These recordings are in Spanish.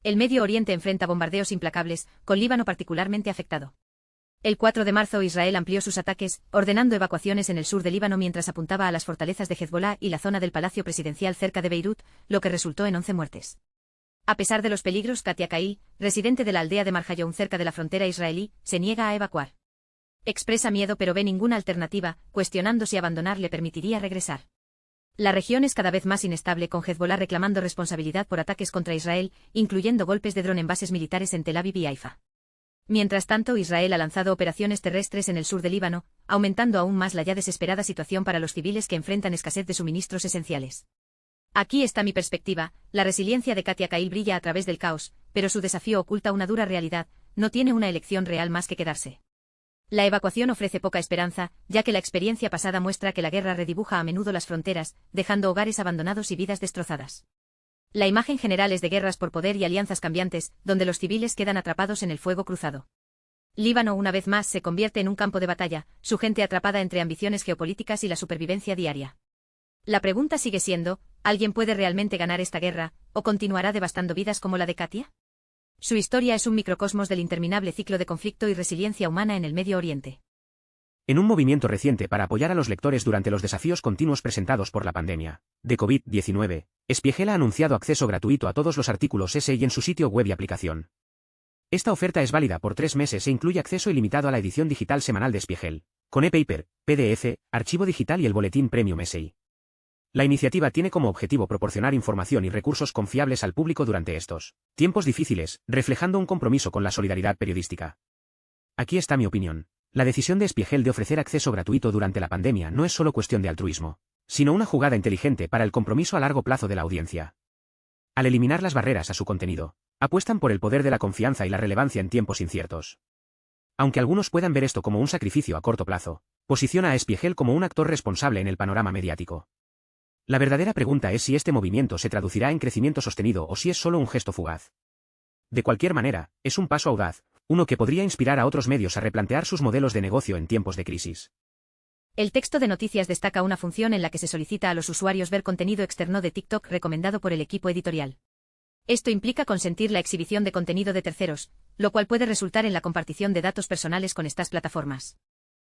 El Medio Oriente enfrenta bombardeos implacables, con Líbano particularmente afectado. El 4 de marzo Israel amplió sus ataques, ordenando evacuaciones en el sur de Líbano mientras apuntaba a las fortalezas de Hezbolá y la zona del Palacio Presidencial cerca de Beirut, lo que resultó en 11 muertes. A pesar de los peligros, Katia Kail, residente de la aldea de Marjayoun cerca de la frontera israelí, se niega a evacuar. Expresa miedo pero ve ninguna alternativa, cuestionando si abandonar le permitiría regresar. La región es cada vez más inestable, con Hezbolá reclamando responsabilidad por ataques contra Israel, incluyendo golpes de dron en bases militares en Tel Aviv y Haifa. Mientras tanto, Israel ha lanzado operaciones terrestres en el sur de Líbano, aumentando aún más la ya desesperada situación para los civiles que enfrentan escasez de suministros esenciales. Aquí está mi perspectiva: la resiliencia de Katia Kail brilla a través del caos, pero su desafío oculta una dura realidad: no tiene una elección real más que quedarse. La evacuación ofrece poca esperanza, ya que la experiencia pasada muestra que la guerra redibuja a menudo las fronteras, dejando hogares abandonados y vidas destrozadas. La imagen general es de guerras por poder y alianzas cambiantes, donde los civiles quedan atrapados en el fuego cruzado. Líbano una vez más se convierte en un campo de batalla, su gente atrapada entre ambiciones geopolíticas y la supervivencia diaria. La pregunta sigue siendo: ¿alguien puede realmente ganar esta guerra, o continuará devastando vidas como la de Katia? Su historia es un microcosmos del interminable ciclo de conflicto y resiliencia humana en el Medio Oriente. En un movimiento reciente para apoyar a los lectores durante los desafíos continuos presentados por la pandemia de COVID-19, Spiegel ha anunciado acceso gratuito a todos los artículos SI en su sitio web y aplicación. Esta oferta es válida por 3 meses e incluye acceso ilimitado a la edición digital semanal de Spiegel, con e-paper, PDF, archivo digital y el boletín Premium SI. La iniciativa tiene como objetivo proporcionar información y recursos confiables al público durante estos tiempos difíciles, reflejando un compromiso con la solidaridad periodística. Aquí está mi opinión. La decisión de Spiegel de ofrecer acceso gratuito durante la pandemia no es solo cuestión de altruismo, sino una jugada inteligente para el compromiso a largo plazo de la audiencia. Al eliminar las barreras a su contenido, apuestan por el poder de la confianza y la relevancia en tiempos inciertos. Aunque algunos puedan ver esto como un sacrificio a corto plazo, posiciona a Spiegel como un actor responsable en el panorama mediático. La verdadera pregunta es si este movimiento se traducirá en crecimiento sostenido o si es solo un gesto fugaz. De cualquier manera, es un paso audaz, uno que podría inspirar a otros medios a replantear sus modelos de negocio en tiempos de crisis. El texto de noticias destaca una función en la que se solicita a los usuarios ver contenido externo de TikTok recomendado por el equipo editorial. Esto implica consentir la exhibición de contenido de terceros, lo cual puede resultar en la compartición de datos personales con estas plataformas.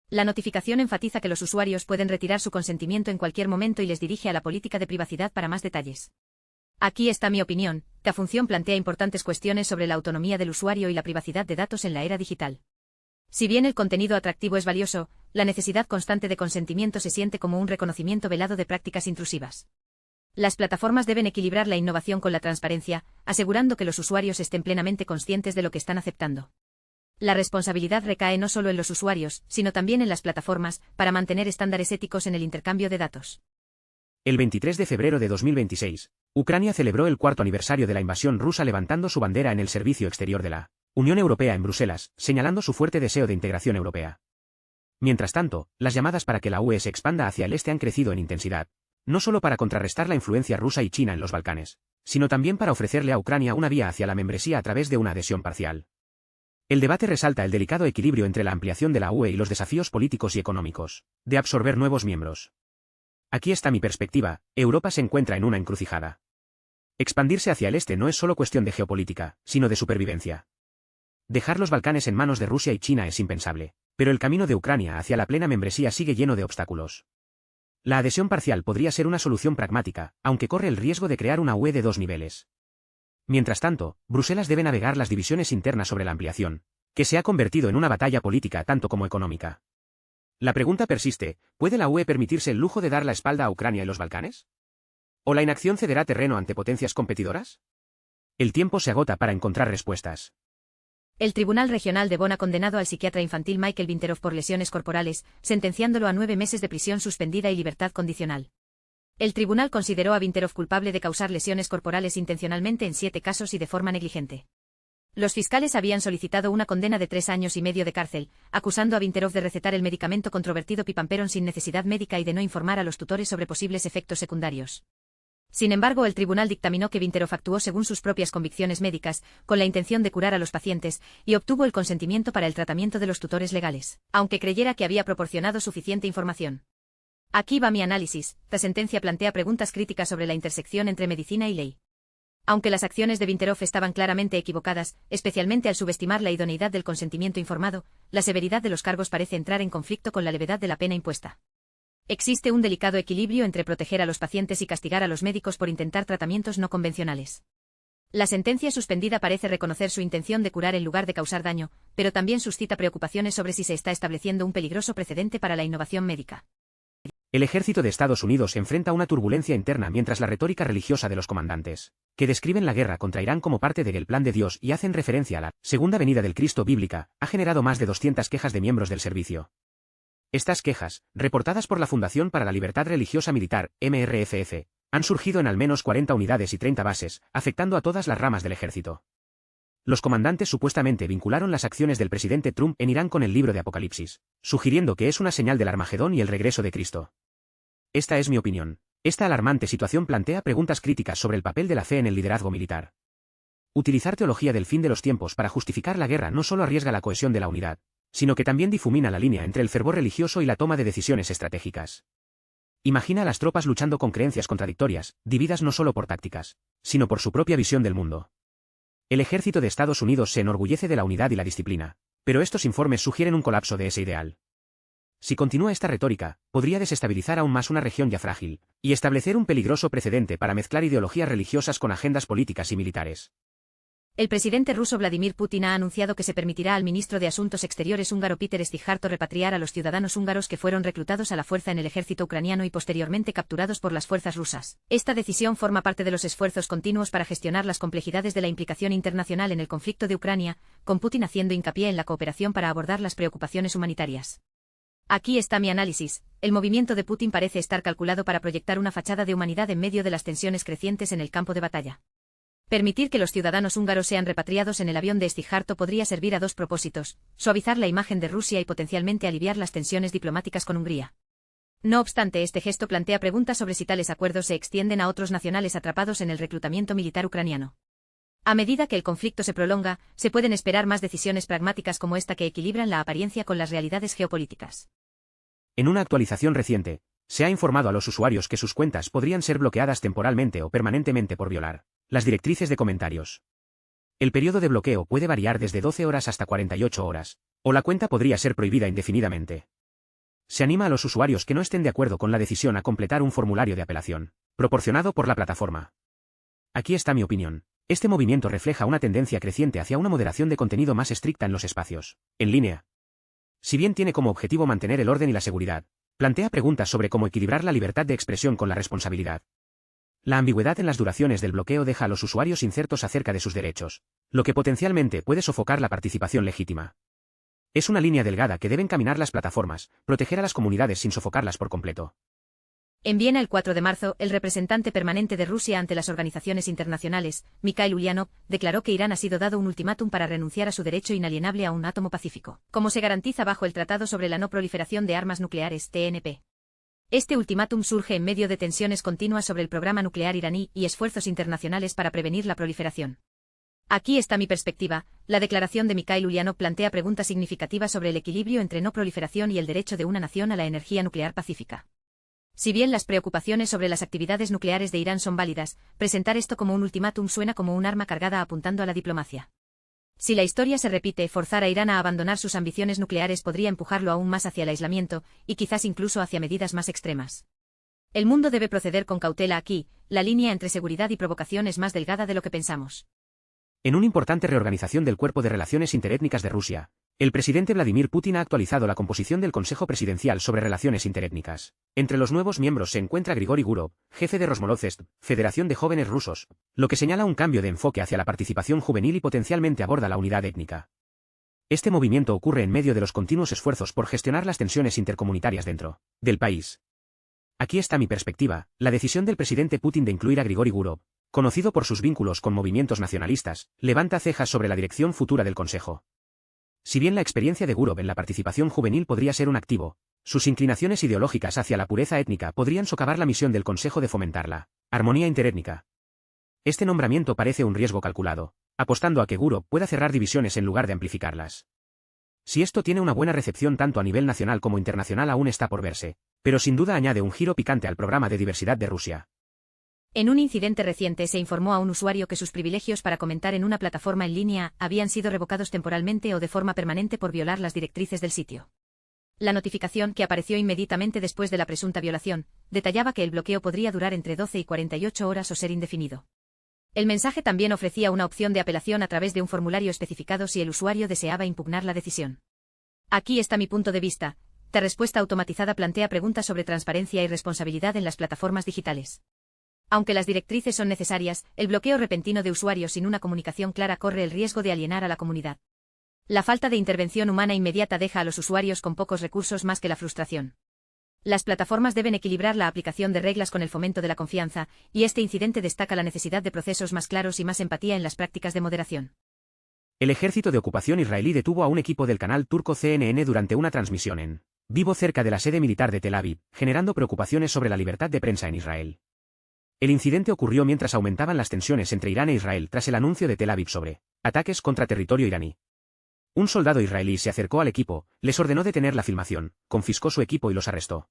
La notificación enfatiza que los usuarios pueden retirar su consentimiento en cualquier momento y les dirige a la política de privacidad para más detalles. Aquí está mi opinión: la función plantea importantes cuestiones sobre la autonomía del usuario y la privacidad de datos en la era digital. Si bien el contenido atractivo es valioso, la necesidad constante de consentimiento se siente como un reconocimiento velado de prácticas intrusivas. Las plataformas deben equilibrar la innovación con la transparencia, asegurando que los usuarios estén plenamente conscientes de lo que están aceptando. La responsabilidad recae no solo en los usuarios, sino también en las plataformas, para mantener estándares éticos en el intercambio de datos. El 23 de febrero de 2026, Ucrania celebró el 4º aniversario de la invasión rusa levantando su bandera en el servicio exterior de la Unión Europea en Bruselas, señalando su fuerte deseo de integración europea. Mientras tanto, las llamadas para que la UE se expanda hacia el este han crecido en intensidad, no solo para contrarrestar la influencia rusa y china en los Balcanes, sino también para ofrecerle a Ucrania una vía hacia la membresía a través de una adhesión parcial. El debate resalta el delicado equilibrio entre la ampliación de la UE y los desafíos políticos y económicos de absorber nuevos miembros. Aquí está mi perspectiva: Europa se encuentra en una encrucijada. Expandirse hacia el este no es solo cuestión de geopolítica, sino de supervivencia. Dejar los Balcanes en manos de Rusia y China es impensable, pero el camino de Ucrania hacia la plena membresía sigue lleno de obstáculos. La adhesión parcial podría ser una solución pragmática, aunque corre el riesgo de crear una UE de 2 niveles. Mientras tanto, Bruselas debe navegar las divisiones internas sobre la ampliación, que se ha convertido en una batalla política tanto como económica. La pregunta persiste: ¿puede la UE permitirse el lujo de dar la espalda a Ucrania y los Balcanes? ¿O la inacción cederá terreno ante potencias competidoras? El tiempo se agota para encontrar respuestas. El Tribunal Regional de Bonn ha condenado al psiquiatra infantil Michael Vinterov por lesiones corporales, sentenciándolo a 9 meses de prisión suspendida y libertad condicional. El tribunal consideró a Vinterov culpable de causar lesiones corporales intencionalmente en 7 casos y de forma negligente. Los fiscales habían solicitado una condena de 3 años y medio de cárcel, acusando a Vinterov de recetar el medicamento controvertido Pipamperon sin necesidad médica y de no informar a los tutores sobre posibles efectos secundarios. Sin embargo, el tribunal dictaminó que Vinterov actuó según sus propias convicciones médicas, con la intención de curar a los pacientes, y obtuvo el consentimiento para el tratamiento de los tutores legales, aunque creyera que había proporcionado suficiente información. Aquí va mi análisis: la sentencia plantea preguntas críticas sobre la intersección entre medicina y ley. Aunque las acciones de Vinterov estaban claramente equivocadas, especialmente al subestimar la idoneidad del consentimiento informado, la severidad de los cargos parece entrar en conflicto con la levedad de la pena impuesta. Existe un delicado equilibrio entre proteger a los pacientes y castigar a los médicos por intentar tratamientos no convencionales. La sentencia suspendida parece reconocer su intención de curar en lugar de causar daño, pero también suscita preocupaciones sobre si se está estableciendo un peligroso precedente para la innovación médica. El ejército de Estados Unidos enfrenta una turbulencia interna mientras la retórica religiosa de los comandantes, que describen la guerra contra Irán como parte del plan de Dios y hacen referencia a la segunda venida del Cristo bíblica, ha generado más de 200 quejas de miembros del servicio. Estas quejas, reportadas por la Fundación para la Libertad Religiosa Militar, MRFF, han surgido en al menos 40 unidades y 30 bases, afectando a todas las ramas del ejército. Los comandantes supuestamente vincularon las acciones del presidente Trump en Irán con el libro de Apocalipsis, sugiriendo que es una señal del Armagedón y el regreso de Cristo. Esta es mi opinión. Esta alarmante situación plantea preguntas críticas sobre el papel de la fe en el liderazgo militar. Utilizar teología del fin de los tiempos para justificar la guerra no solo arriesga la cohesión de la unidad, sino que también difumina la línea entre el fervor religioso y la toma de decisiones estratégicas. Imagina a las tropas luchando con creencias contradictorias, divididas no solo por tácticas, sino por su propia visión del mundo. El ejército de Estados Unidos se enorgullece de la unidad y la disciplina, pero estos informes sugieren un colapso de ese ideal. Si continúa esta retórica, podría desestabilizar aún más una región ya frágil, y establecer un peligroso precedente para mezclar ideologías religiosas con agendas políticas y militares. El presidente ruso Vladimir Putin ha anunciado que se permitirá al ministro de Asuntos Exteriores húngaro Péter Szijjártó repatriar a los ciudadanos húngaros que fueron reclutados a la fuerza en el ejército ucraniano y posteriormente capturados por las fuerzas rusas. Esta decisión forma parte de los esfuerzos continuos para gestionar las complejidades de la implicación internacional en el conflicto de Ucrania, con Putin haciendo hincapié en la cooperación para abordar las preocupaciones humanitarias. Aquí está mi análisis. El movimiento de Putin parece estar calculado para proyectar una fachada de humanidad en medio de las tensiones crecientes en el campo de batalla. Permitir que los ciudadanos húngaros sean repatriados en el avión de Szijjártó podría servir a dos propósitos: suavizar la imagen de Rusia y potencialmente aliviar las tensiones diplomáticas con Hungría. No obstante, este gesto plantea preguntas sobre si tales acuerdos se extienden a otros nacionales atrapados en el reclutamiento militar ucraniano. A medida que el conflicto se prolonga, se pueden esperar más decisiones pragmáticas como esta que equilibran la apariencia con las realidades geopolíticas. En una actualización reciente, se ha informado a los usuarios que sus cuentas podrían ser bloqueadas temporalmente o permanentemente por violar las directrices de comentarios. El periodo de bloqueo puede variar desde 12 horas hasta 48 horas, o la cuenta podría ser prohibida indefinidamente. Se anima a los usuarios que no estén de acuerdo con la decisión a completar un formulario de apelación, proporcionado por la plataforma. Aquí está mi opinión. Este movimiento refleja una tendencia creciente hacia una moderación de contenido más estricta en los espacios en línea. Si bien tiene como objetivo mantener el orden y la seguridad, plantea preguntas sobre cómo equilibrar la libertad de expresión con la responsabilidad. La ambigüedad en las duraciones del bloqueo deja a los usuarios inciertos acerca de sus derechos, lo que potencialmente puede sofocar la participación legítima. Es una línea delgada que deben caminar las plataformas, proteger a las comunidades sin sofocarlas por completo. En Viena el 4 de marzo, el representante permanente de Rusia ante las organizaciones internacionales, Mikhail Ulyanov, declaró que Irán ha sido dado un ultimátum para renunciar a su derecho inalienable a un átomo pacífico, como se garantiza bajo el Tratado sobre la No Proliferación de Armas Nucleares, TNP. Este ultimátum surge en medio de tensiones continuas sobre el programa nuclear iraní y esfuerzos internacionales para prevenir la proliferación. Aquí está mi perspectiva. La declaración de Mikhail Ulyanov plantea preguntas significativas sobre el equilibrio entre no proliferación y el derecho de una nación a la energía nuclear pacífica. Si bien las preocupaciones sobre las actividades nucleares de Irán son válidas, presentar esto como un ultimátum suena como un arma cargada apuntando a la diplomacia. Si la historia se repite, forzar a Irán a abandonar sus ambiciones nucleares podría empujarlo aún más hacia el aislamiento, y quizás incluso hacia medidas más extremas. El mundo debe proceder con cautela aquí. La línea entre seguridad y provocación es más delgada de lo que pensamos. En una importante reorganización del cuerpo de relaciones interétnicas de Rusia, el presidente Vladimir Putin ha actualizado la composición del Consejo Presidencial sobre Relaciones Interétnicas. Entre los nuevos miembros se encuentra Grigori Gurov, jefe de Rosmolodezhsk, Federación de Jóvenes Rusos, lo que señala un cambio de enfoque hacia la participación juvenil y potencialmente aborda la unidad étnica. Este movimiento ocurre en medio de los continuos esfuerzos por gestionar las tensiones intercomunitarias dentro del país. Aquí está mi perspectiva. La decisión del presidente Putin de incluir a Grigori Gurov, conocido por sus vínculos con movimientos nacionalistas, levanta cejas sobre la dirección futura del Consejo. Si bien la experiencia de Gurov en la participación juvenil podría ser un activo, sus inclinaciones ideológicas hacia la pureza étnica podrían socavar la misión del Consejo de fomentar la armonía interétnica. Este nombramiento parece un riesgo calculado, apostando a que Gurov pueda cerrar divisiones en lugar de amplificarlas. Si esto tiene una buena recepción tanto a nivel nacional como internacional aún está por verse, pero sin duda añade un giro picante al programa de diversidad de Rusia. En un incidente reciente se informó a un usuario que sus privilegios para comentar en una plataforma en línea habían sido revocados temporalmente o de forma permanente por violar las directrices del sitio. La notificación, que apareció inmediatamente después de la presunta violación, detallaba que el bloqueo podría durar entre 12 y 48 horas o ser indefinido. El mensaje también ofrecía una opción de apelación a través de un formulario especificado si el usuario deseaba impugnar la decisión. Aquí está mi punto de vista. Esta respuesta automatizada plantea preguntas sobre transparencia y responsabilidad en las plataformas digitales. Aunque las directrices son necesarias, el bloqueo repentino de usuarios sin una comunicación clara corre el riesgo de alienar a la comunidad. La falta de intervención humana inmediata deja a los usuarios con pocos recursos más que la frustración. Las plataformas deben equilibrar la aplicación de reglas con el fomento de la confianza, y este incidente destaca la necesidad de procesos más claros y más empatía en las prácticas de moderación. El ejército de ocupación israelí detuvo a un equipo del canal turco CNN durante una transmisión en vivo cerca de la sede militar de Tel Aviv, generando preocupaciones sobre la libertad de prensa en Israel. El incidente ocurrió mientras aumentaban las tensiones entre Irán e Israel tras el anuncio de Tel Aviv sobre ataques contra territorio iraní. Un soldado israelí se acercó al equipo, les ordenó detener la filmación, confiscó su equipo y los arrestó.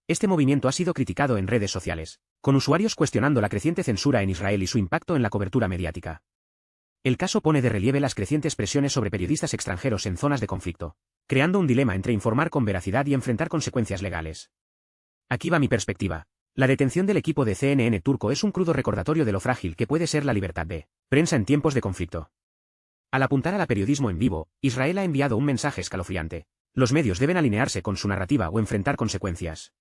Este movimiento ha sido criticado en redes sociales, con usuarios cuestionando la creciente censura en Israel y su impacto en la cobertura mediática. El caso pone de relieve las crecientes presiones sobre periodistas extranjeros en zonas de conflicto, creando un dilema entre informar con veracidad y enfrentar consecuencias legales. Aquí va mi perspectiva. La detención del equipo de CNN turco es un crudo recordatorio de lo frágil que puede ser la libertad de prensa en tiempos de conflicto. Al apuntar al periodismo en vivo, Israel ha enviado un mensaje escalofriante. Los medios deben alinearse con su narrativa o enfrentar consecuencias.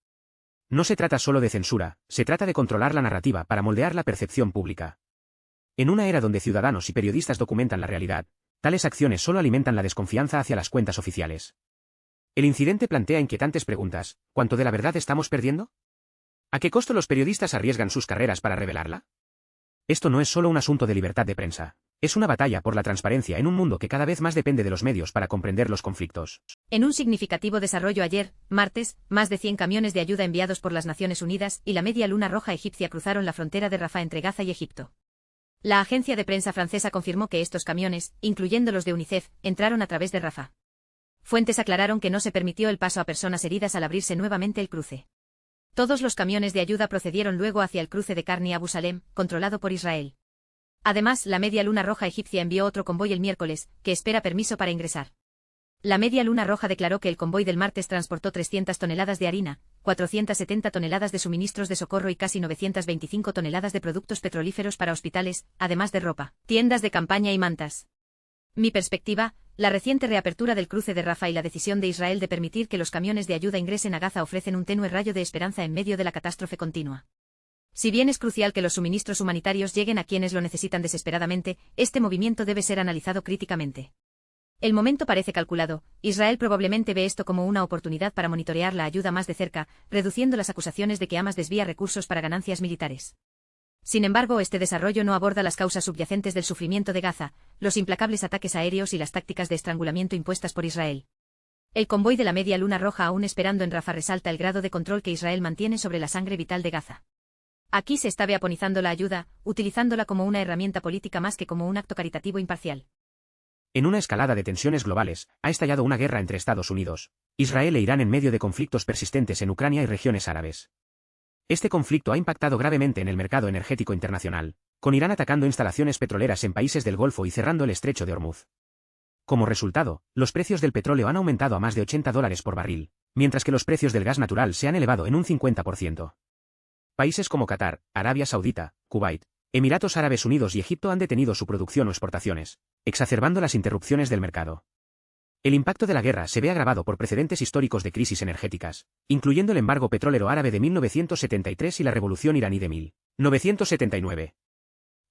No se trata solo de censura, se trata de controlar la narrativa para moldear la percepción pública. En una era donde ciudadanos y periodistas documentan la realidad, tales acciones solo alimentan la desconfianza hacia las cuentas oficiales. El incidente plantea inquietantes preguntas. ¿Cuánto de la verdad estamos perdiendo? ¿A qué costo los periodistas arriesgan sus carreras para revelarla? Esto no es solo un asunto de libertad de prensa. Es una batalla por la transparencia en un mundo que cada vez más depende de los medios para comprender los conflictos. En un significativo desarrollo ayer, martes, más de 100 camiones de ayuda enviados por las Naciones Unidas y la Media Luna Roja egipcia cruzaron la frontera de Rafah entre Gaza y Egipto. La agencia de prensa francesa confirmó que estos camiones, incluyendo los de UNICEF, entraron a través de Rafah. Fuentes aclararon que no se permitió el paso a personas heridas al abrirse nuevamente el cruce. Todos los camiones de ayuda procedieron luego hacia el cruce de Karni Abu Salem, controlado por Israel. Además, la Media Luna Roja egipcia envió otro convoy el miércoles, que espera permiso para ingresar. La Media Luna Roja declaró que el convoy del martes transportó 300 toneladas de harina, 470 toneladas de suministros de socorro y casi 925 toneladas de productos petrolíferos para hospitales, además de ropa, tiendas de campaña y mantas. Mi perspectiva, la reciente reapertura del cruce de Rafah y la decisión de Israel de permitir que los camiones de ayuda ingresen a Gaza ofrecen un tenue rayo de esperanza en medio de la catástrofe continua. Si bien es crucial que los suministros humanitarios lleguen a quienes lo necesitan desesperadamente, este movimiento debe ser analizado críticamente. El momento parece calculado. Israel probablemente ve esto como una oportunidad para monitorear la ayuda más de cerca, reduciendo las acusaciones de que Hamas desvía recursos para ganancias militares. Sin embargo, este desarrollo no aborda las causas subyacentes del sufrimiento de Gaza, los implacables ataques aéreos y las tácticas de estrangulamiento impuestas por Israel. El convoy de la Media Luna Roja aún esperando en Rafah resalta el grado de control que Israel mantiene sobre la sangre vital de Gaza. Aquí se está veaponizando la ayuda, utilizándola como una herramienta política más que como un acto caritativo imparcial. En una escalada de tensiones globales, ha estallado una guerra entre Estados Unidos, Israel e Irán en medio de conflictos persistentes en Ucrania y regiones árabes. Este conflicto ha impactado gravemente en el mercado energético internacional, con Irán atacando instalaciones petroleras en países del Golfo y cerrando el estrecho de Hormuz. Como resultado, los precios del petróleo han aumentado a más de $80 por barril, mientras que los precios del gas natural se han elevado en un 50%. Países como Qatar, Arabia Saudita, Kuwait, Emiratos Árabes Unidos y Egipto han detenido su producción o exportaciones, exacerbando las interrupciones del mercado. El impacto de la guerra se ve agravado por precedentes históricos de crisis energéticas, incluyendo el embargo petrolero árabe de 1973 y la revolución iraní de 1979.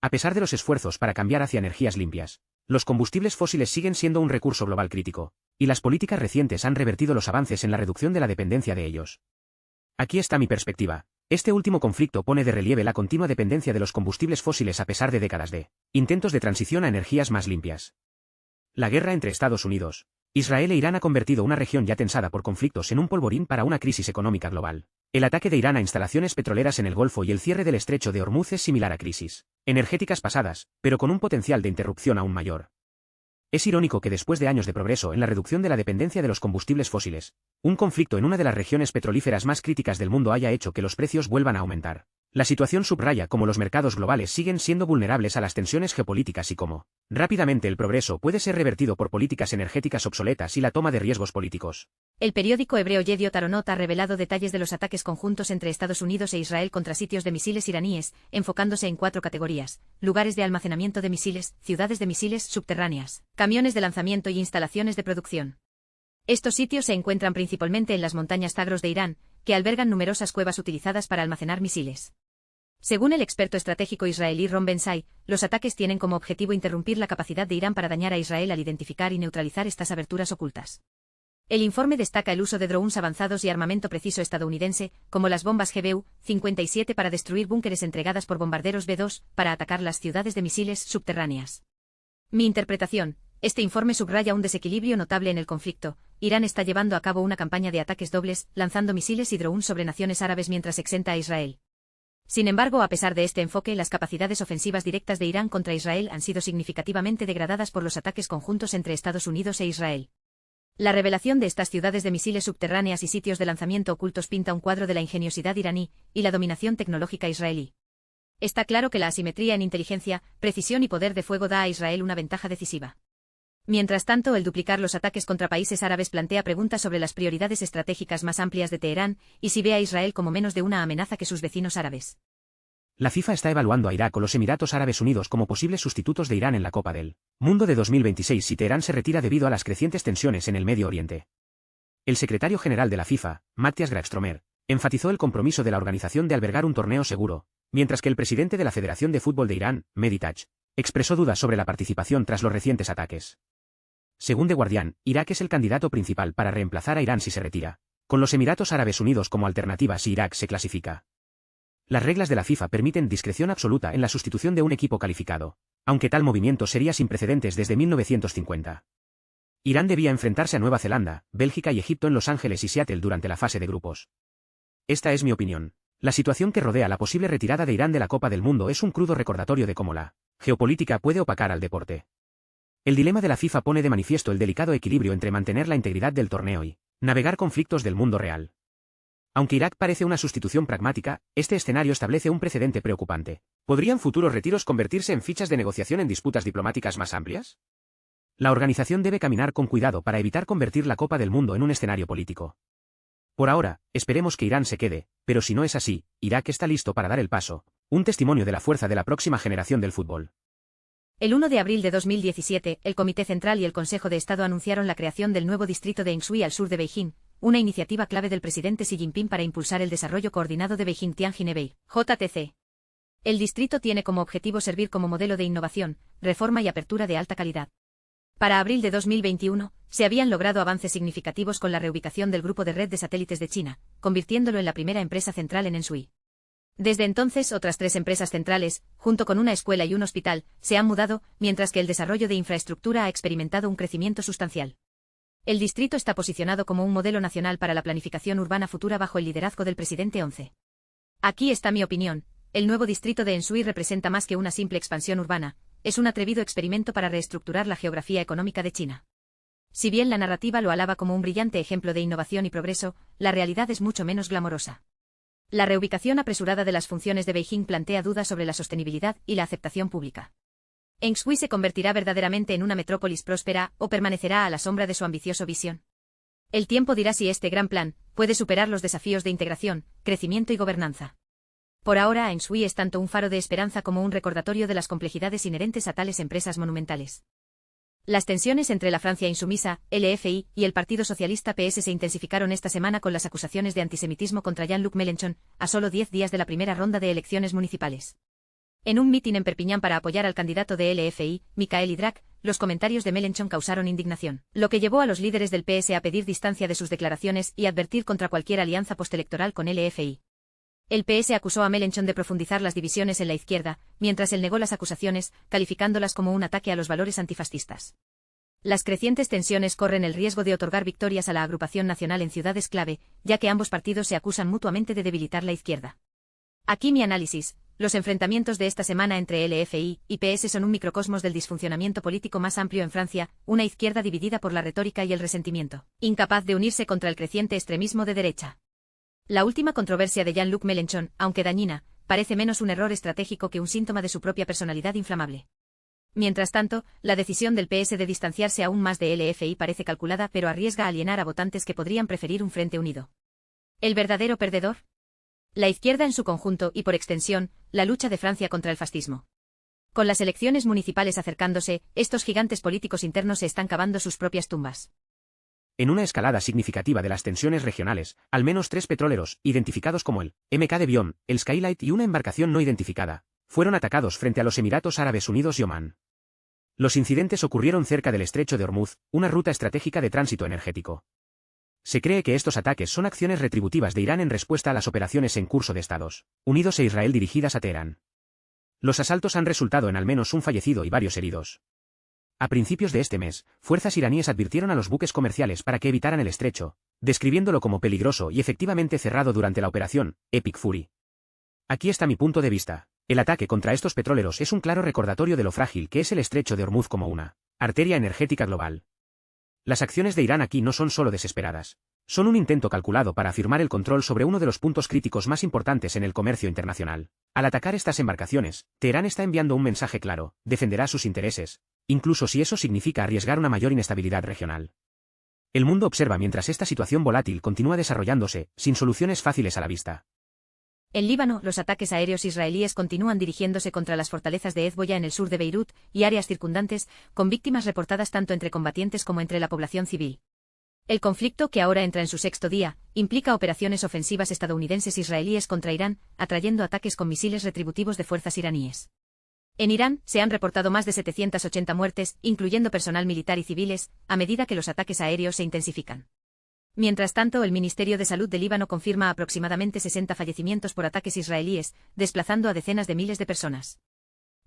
A pesar de los esfuerzos para cambiar hacia energías limpias, los combustibles fósiles siguen siendo un recurso global crítico, y las políticas recientes han revertido los avances en la reducción de la dependencia de ellos. Aquí está mi perspectiva. Este último conflicto pone de relieve la continua dependencia de los combustibles fósiles a pesar de décadas de intentos de transición a energías más limpias. La guerra entre Estados Unidos, Israel e Irán ha convertido una región ya tensada por conflictos en un polvorín para una crisis económica global. El ataque de Irán a instalaciones petroleras en el Golfo y el cierre del estrecho de Hormuz es similar a crisis energéticas pasadas, pero con un potencial de interrupción aún mayor. Es irónico que después de años de progreso en la reducción de la dependencia de los combustibles fósiles, un conflicto en una de las regiones petrolíferas más críticas del mundo haya hecho que los precios vuelvan a aumentar. La situación subraya cómo los mercados globales siguen siendo vulnerables a las tensiones geopolíticas y cómo, rápidamente el progreso puede ser revertido por políticas energéticas obsoletas y la toma de riesgos políticos. El periódico hebreo Yediot Aharonot ha revelado detalles de los ataques conjuntos entre Estados Unidos e Israel contra sitios de misiles iraníes, enfocándose en 4 categorías: lugares de almacenamiento de misiles, ciudades de misiles subterráneas, camiones de lanzamiento y instalaciones de producción. Estos sitios se encuentran principalmente en las montañas Zagros de Irán, que albergan numerosas cuevas utilizadas para almacenar misiles. Según el experto estratégico israelí Ron Ben-Sai, los ataques tienen como objetivo interrumpir la capacidad de Irán para dañar a Israel al identificar y neutralizar estas aberturas ocultas. El informe destaca el uso de drones avanzados y armamento preciso estadounidense, como las bombas GBU-57 para destruir búnkeres entregadas por bombarderos B-2 para atacar las ciudades de misiles subterráneas. Mi interpretación: este informe subraya un desequilibrio notable en el conflicto. Irán está llevando a cabo una campaña de ataques dobles, lanzando misiles y drones sobre naciones árabes mientras exenta a Israel. Sin embargo, a pesar de este enfoque, las capacidades ofensivas directas de Irán contra Israel han sido significativamente degradadas por los ataques conjuntos entre Estados Unidos e Israel. La revelación de estas ciudades de misiles subterráneas y sitios de lanzamiento ocultos pinta un cuadro de la ingeniosidad iraní y la dominación tecnológica israelí. Está claro que la asimetría en inteligencia, precisión y poder de fuego da a Israel una ventaja decisiva. Mientras tanto, el duplicar los ataques contra países árabes plantea preguntas sobre las prioridades estratégicas más amplias de Teherán y si ve a Israel como menos de una amenaza que sus vecinos árabes. La FIFA está evaluando a Irak o los Emiratos Árabes Unidos como posibles sustitutos de Irán en la Copa del Mundo de 2026 si Teherán se retira debido a las crecientes tensiones en el Medio Oriente. El secretario general de la FIFA, Matthias Grafstromer, enfatizó el compromiso de la organización de albergar un torneo seguro, mientras que el presidente de la Federación de Fútbol de Irán, Mehdi Taj, expresó dudas sobre la participación tras los recientes ataques. Según The Guardian, Irak es el candidato principal para reemplazar a Irán si se retira, con los Emiratos Árabes Unidos como alternativa si Irak se clasifica. Las reglas de la FIFA permiten discreción absoluta en la sustitución de un equipo calificado, aunque tal movimiento sería sin precedentes desde 1950. Irán debía enfrentarse a Nueva Zelanda, Bélgica y Egipto en Los Ángeles y Seattle durante la fase de grupos. Esta es mi opinión. La situación que rodea la posible retirada de Irán de la Copa del Mundo es un crudo recordatorio de cómo la geopolítica puede opacar al deporte. El dilema de la FIFA pone de manifiesto el delicado equilibrio entre mantener la integridad del torneo y navegar conflictos del mundo real. Aunque Irak parece una sustitución pragmática, este escenario establece un precedente preocupante. ¿Podrían futuros retiros convertirse en fichas de negociación en disputas diplomáticas más amplias? La organización debe caminar con cuidado para evitar convertir la Copa del Mundo en un escenario político. Por ahora, esperemos que Irán se quede, pero si no es así, Irak está listo para dar el paso, un testimonio de la fuerza de la próxima generación del fútbol. El 1 de abril de 2017, el Comité Central y el Consejo de Estado anunciaron la creación del nuevo distrito de Hengshui al sur de Beijing, una iniciativa clave del presidente Xi Jinping para impulsar el desarrollo coordinado de Beijing-Tianjin-Hebei, JTC. El distrito tiene como objetivo servir como modelo de innovación, reforma y apertura de alta calidad. Para abril de 2021, se habían logrado avances significativos con la reubicación del grupo de red de satélites de China, convirtiéndolo en la primera empresa central en Hengshui. Desde entonces, otras 3 empresas centrales, junto con una escuela y un hospital, se han mudado, mientras que el desarrollo de infraestructura ha experimentado un crecimiento sustancial. El distrito está posicionado como un modelo nacional para la planificación urbana futura bajo el liderazgo del presidente 11. Aquí está mi opinión: el nuevo distrito de Hengshui representa más que una simple expansión urbana, es un atrevido experimento para reestructurar la geografía económica de China. Si bien la narrativa lo alaba como un brillante ejemplo de innovación y progreso, la realidad es mucho menos glamorosa. La reubicación apresurada de las funciones de Beijing plantea dudas sobre la sostenibilidad y la aceptación pública. ¿Hengshui se convertirá verdaderamente en una metrópolis próspera o permanecerá a la sombra de su ambicioso visión? El tiempo dirá si este gran plan puede superar los desafíos de integración, crecimiento y gobernanza. Por ahora, Hengshui es tanto un faro de esperanza como un recordatorio de las complejidades inherentes a tales empresas monumentales. Las tensiones entre la Francia insumisa, LFI, y el Partido Socialista PS se intensificaron esta semana con las acusaciones de antisemitismo contra Jean-Luc Mélenchon, a solo 10 días de la primera ronda de elecciones municipales. En un mitin en Perpiñán para apoyar al candidato de LFI, Michael Idrak, los comentarios de Mélenchon causaron indignación, lo que llevó a los líderes del PS a pedir distancia de sus declaraciones y advertir contra cualquier alianza postelectoral con LFI. El PS acusó a Mélenchon de profundizar las divisiones en la izquierda, mientras él negó las acusaciones, calificándolas como un ataque a los valores antifascistas. Las crecientes tensiones corren el riesgo de otorgar victorias a la agrupación nacional en ciudades clave, ya que ambos partidos se acusan mutuamente de debilitar la izquierda. Aquí mi análisis: los enfrentamientos de esta semana entre LFI y PS son un microcosmos del disfuncionamiento político más amplio en Francia, una izquierda dividida por la retórica y el resentimiento, incapaz de unirse contra el creciente extremismo de derecha. La última controversia de Jean-Luc Mélenchon, aunque dañina, parece menos un error estratégico que un síntoma de su propia personalidad inflamable. Mientras tanto, la decisión del PS de distanciarse aún más de LFI parece calculada, pero arriesga a alienar a votantes que podrían preferir un frente unido. ¿El verdadero perdedor? La izquierda en su conjunto y, por extensión, la lucha de Francia contra el fascismo. Con las elecciones municipales acercándose, estos gigantes políticos internos se están cavando sus propias tumbas. En una escalada significativa de las tensiones regionales, al menos 3 petroleros, identificados como el MK de Bion, el Skylight y una embarcación no identificada, fueron atacados frente a los Emiratos Árabes Unidos y Omán. Los incidentes ocurrieron cerca del Estrecho de Hormuz, una ruta estratégica de tránsito energético. Se cree que estos ataques son acciones retributivas de Irán en respuesta a las operaciones en curso de Estados Unidos e Israel dirigidas a Teherán. Los asaltos han resultado en al menos un fallecido y varios heridos. A principios de este mes, fuerzas iraníes advirtieron a los buques comerciales para que evitaran el estrecho, describiéndolo como peligroso y efectivamente cerrado durante la operación Epic Fury. Aquí está mi punto de vista. El ataque contra estos petroleros es un claro recordatorio de lo frágil que es el Estrecho de Hormuz como una arteria energética global. Las acciones de Irán aquí no son solo desesperadas. Son un intento calculado para afirmar el control sobre uno de los puntos críticos más importantes en el comercio internacional. Al atacar estas embarcaciones, Teherán está enviando un mensaje claro: defenderá sus intereses, incluso si eso significa arriesgar una mayor inestabilidad regional. El mundo observa mientras esta situación volátil continúa desarrollándose, sin soluciones fáciles a la vista. En Líbano, los ataques aéreos israelíes continúan dirigiéndose contra las fortalezas de Hezbollah en el sur de Beirut y áreas circundantes, con víctimas reportadas tanto entre combatientes como entre la población civil. El conflicto, que ahora entra en su 6º día, implica operaciones ofensivas estadounidenses israelíes contra Irán, atrayendo ataques con misiles retributivos de fuerzas iraníes. En Irán, se han reportado más de 780 muertes, incluyendo personal militar y civiles, a medida que los ataques aéreos se intensifican. Mientras tanto, el Ministerio de Salud de Líbano confirma aproximadamente 60 fallecimientos por ataques israelíes, desplazando a decenas de miles de personas.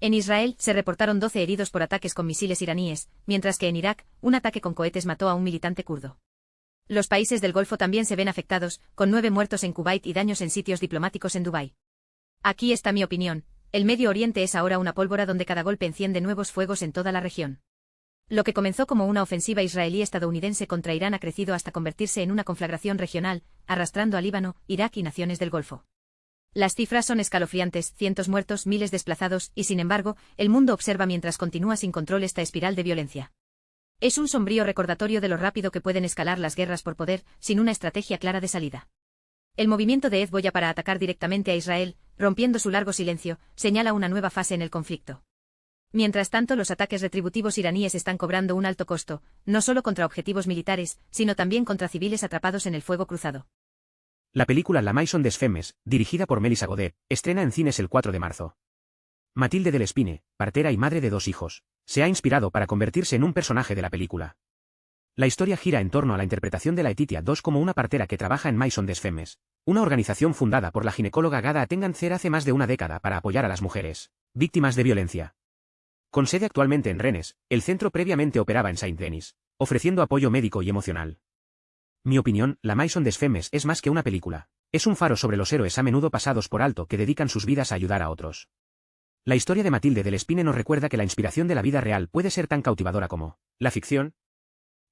En Israel, se reportaron 12 heridos por ataques con misiles iraníes, mientras que en Irak, un ataque con cohetes mató a un militante kurdo. Los países del Golfo también se ven afectados, con 9 muertos en Kuwait y daños en sitios diplomáticos en Dubái. Aquí está mi opinión: el Medio Oriente es ahora una pólvora donde cada golpe enciende nuevos fuegos en toda la región. Lo que comenzó como una ofensiva israelí-estadounidense contra Irán ha crecido hasta convertirse en una conflagración regional, arrastrando a Líbano, Irak y naciones del Golfo. Las cifras son escalofriantes: cientos muertos, miles desplazados, y sin embargo, el mundo observa mientras continúa sin control esta espiral de violencia. Es un sombrío recordatorio de lo rápido que pueden escalar las guerras por poder, sin una estrategia clara de salida. El movimiento de Hezbollah para atacar directamente a Israel, rompiendo su largo silencio, señala una nueva fase en el conflicto. Mientras tanto, los ataques retributivos iraníes están cobrando un alto costo, no solo contra objetivos militares, sino también contra civiles atrapados en el fuego cruzado. La película La Maison des Femmes, dirigida por Melissa Godet, estrena en cines el 4 de marzo. Mathilde Delespine, partera y madre de 2 hijos, se ha inspirado para convertirse en un personaje de la película. La historia gira en torno a la interpretación de Laetitia II como una partera que trabaja en Maison des Femmes, una organización fundada por la ginecóloga Gada Tengancer hace más de una década para apoyar a las mujeres víctimas de violencia. Con sede actualmente en Rennes, el centro previamente operaba en Saint-Denis, ofreciendo apoyo médico y emocional. Mi opinión: La Maison des Femmes es más que una película. Es un faro sobre los héroes a menudo pasados por alto que dedican sus vidas a ayudar a otros. La historia de Mathilde Delespine nos recuerda que la inspiración de la vida real puede ser tan cautivadora como la ficción.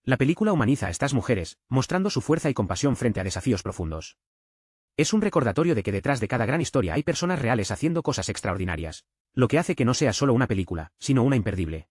La película humaniza a estas mujeres, mostrando su fuerza y compasión frente a desafíos profundos. Es un recordatorio de que detrás de cada gran historia hay personas reales haciendo cosas extraordinarias, lo que hace que no sea solo una película, sino una imperdible.